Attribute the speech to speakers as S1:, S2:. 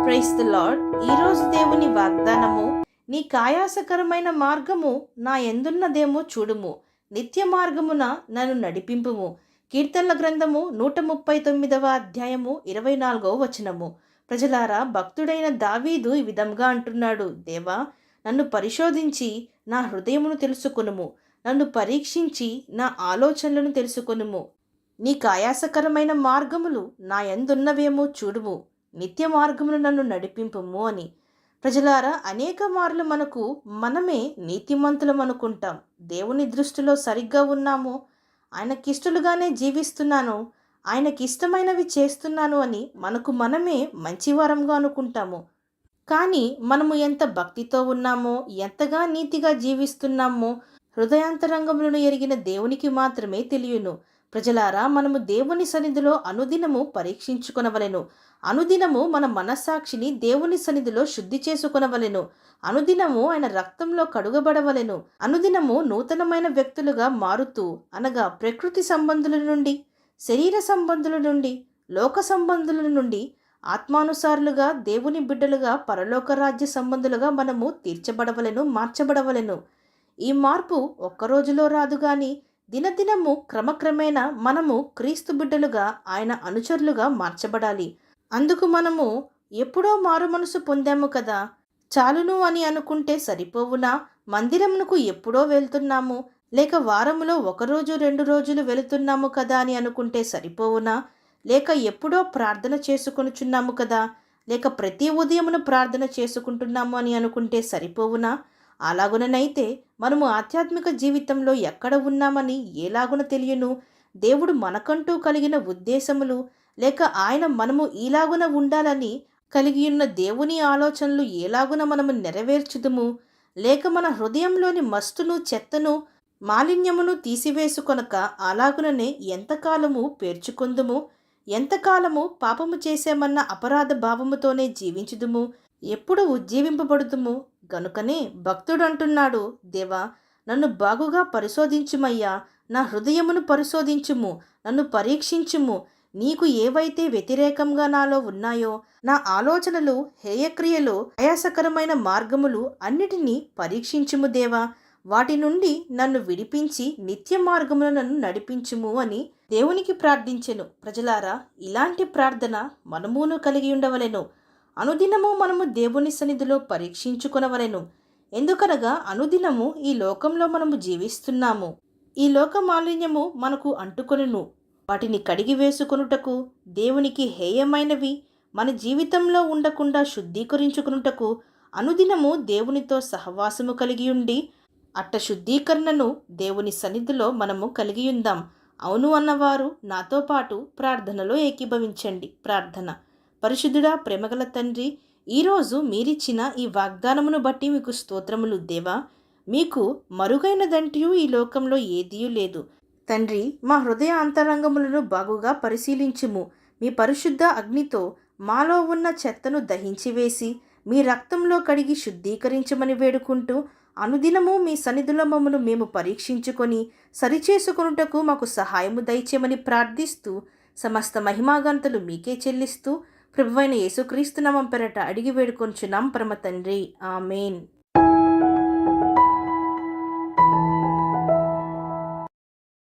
S1: Praise the lord. ఈరోజు దేవుని వాగ్దానము, నీ కాయాసకరమైన మార్గము నా యందున్నదేమో చూడుము, నిత్య మార్గమున నన్ను నడిపింపుము. కీర్తనల గ్రంథము 139వ అధ్యాయము 24వ వచనము. ప్రజలారా, భక్తుడైన దావీదు ఈ విధంగా అంటున్నాడు, దేవా, నన్ను పరిశోధించి నా హృదయమును తెలుసుకొనుము, నన్ను పరీక్షించి నా ఆలోచనలను తెలుసుకొనుము. నీ కాయాసకరమైన మార్గములు నా యందున్నవేమో చూడుము, నిత్య మార్గమును నన్ను నడిపింపుము అని. ప్రజలారా, అనేక మార్లు మనమే నీతిమంతులం అనుకుంటాం. దేవుని దృష్టిలో సరిగ్గా ఉన్నాము, ఆయనకిష్టలుగానే జీవిస్తున్నాను, ఆయనకిష్టమైనవి చేస్తున్నాను అని మనమే మంచివారంగా అనుకుంటాము. కానీ మనము ఎంత భక్తితో ఉన్నామో, ఎంతగా నీతిగా జీవిస్తున్నామో హృదయాంతరంగములను ఎరిగిన దేవునికి మాత్రమే తెలియను. ప్రజలారా, మనము దేవుని సన్నిధిలో అనుదినము పరీక్షించుకొనవలెను. అనుదినము మన మనస్సాక్షిని దేవుని సన్నిధిలో శుద్ధి చేసుకొనవలెను. అనుదినము ఆయన రక్తంలో కడుగబడవలెను. అనుదినము నూతనమైన వ్యక్తులుగా మారుతూ, అనగా ప్రకృతి సంబంధుల నుండి, శరీర సంబంధుల నుండి, లోక సంబంధుల నుండి ఆత్మానుసారులుగా, దేవుని బిడ్డలుగా, పరలోక రాజ్య సంబంధులుగా మనము తీర్చబడవలెను, మార్చబడవలెను. ఈ మార్పు ఒక్కరోజులో రాదు గాని దినదినము క్రమక్రమేణా మనము క్రీస్తు బిడ్డలుగా, ఆయన అనుచరులుగా మార్చబడాలి. అందుకు మనము ఎప్పుడో మారు మనసు పొందాము కదా, చాలును అని అనుకుంటే సరిపోవునా? మందిరమునకు ఎప్పుడో వెళ్తున్నాము, లేక వారములో 1 రోజు 2 రోజులు వెళుతున్నాము కదా అని అనుకుంటే సరిపోవునా? లేక ఎప్పుడో ప్రార్థన చేసుకొనుచున్నాము కదా, లేక ప్రతి ఉదయమును ప్రార్థన చేసుకుంటున్నాము అని అనుకుంటే సరిపోవునా? అలాగుననైతే మనము ఆధ్యాత్మిక జీవితంలో ఎక్కడ ఉన్నామని ఎలాగున తెలియను? దేవుడు మనకంటూ కలిగిన ఉద్దేశములు, లేక ఆయన మనము ఈలాగున ఉండాలని కలిగియున్న దేవుని ఆలోచనలు ఎలాగున మనము నెరవేర్చుదుము? లేక మన హృదయంలోని మస్తును, చెత్తను, మాలిన్యమును తీసివేసుకొనక అలాగుననే ఎంతకాలము పేర్చుకొందుము? ఎంతకాలము పాపము చేసేమన్న అపరాధ భావముతోనే జీవించుదుము? ఎప్పుడు ఉజ్జీవింపబడుదుము? గనుకనే భక్తుడు అంటున్నాడు, దేవా, నన్ను బాగుగా పరిశోధించుమయ్యా, నా హృదయమును పరిశోధించుము, నన్ను పరీక్షించుము. నీకు ఏవైతే వ్యతిరేకంగా నాలో ఉన్నాయో, నా ఆలోచనలు, హేయక్రియలు, ఆయాసకరమైన మార్గములు అన్నిటినీ పరీక్షించుము దేవా. వాటి నుండి నన్ను విడిపించి నిత్య మార్గమును నన్ను నడిపించుము అని దేవునికి ప్రార్థించెను. ప్రజలారా, ఇలాంటి ప్రార్థన మనమును కలిగి ఉండవలెను. అనుదినము మనము దేవుని సన్నిధిలో పరీక్షించుకొనవలెను. ఎందుకనగా అనుదినము ఈ లోకంలో మనము జీవిస్తున్నాము. ఈ లోక మాలిన్యము మనకు అంటుకొనును. వాటిని కడిగి వేసుకొనుటకు, దేవునికి హేయమైనవి మన జీవితంలో ఉండకుండా శుద్ధీకరించుకొనుటకు అనుదినము దేవునితో సహవాసము కలిగి ఉండి, అట్ట శుద్ధీకరణను దేవుని సన్నిధిలో మనము కలిగి ఉందాం. అవును అన్నవారు నాతో పాటు ప్రార్థనలో ఏకీభవించండి. ప్రార్థన. పరిశుద్ధుడా, ప్రేమగల తండ్రి, ఈరోజు మీరిచ్చిన ఈ వాగ్దానమును బట్టి మీకు స్తోత్రములు దేవా. మీకు మరుగైనదంటియు ఈ లోకంలో ఏదియూ లేదు. తండ్రి, మా హృదయ అంతరంగములను బాగుగా పరిశీలించుము. మీ పరిశుద్ధ అగ్నితో మాలో ఉన్న చెత్తను దహించివేసి మీ రక్తంలో కడిగి శుద్ధీకరించమని వేడుకుంటూ, అనుదినము మీ సన్నిధిలో మమ్మను మేము పరీక్షించుకొని సరిచేసుకొనుటకు మాకు సహాయము దయచేయమని ప్రార్థిస్తూ, సమస్త మహిమాగంతులు మీకే చెల్లిస్తూ ప్రభువైన యేసుక్రీస్తు నామం పేరట అడిగి వేడుకొనుచున్నాం పరమ తండ్రి. ఆమేన్.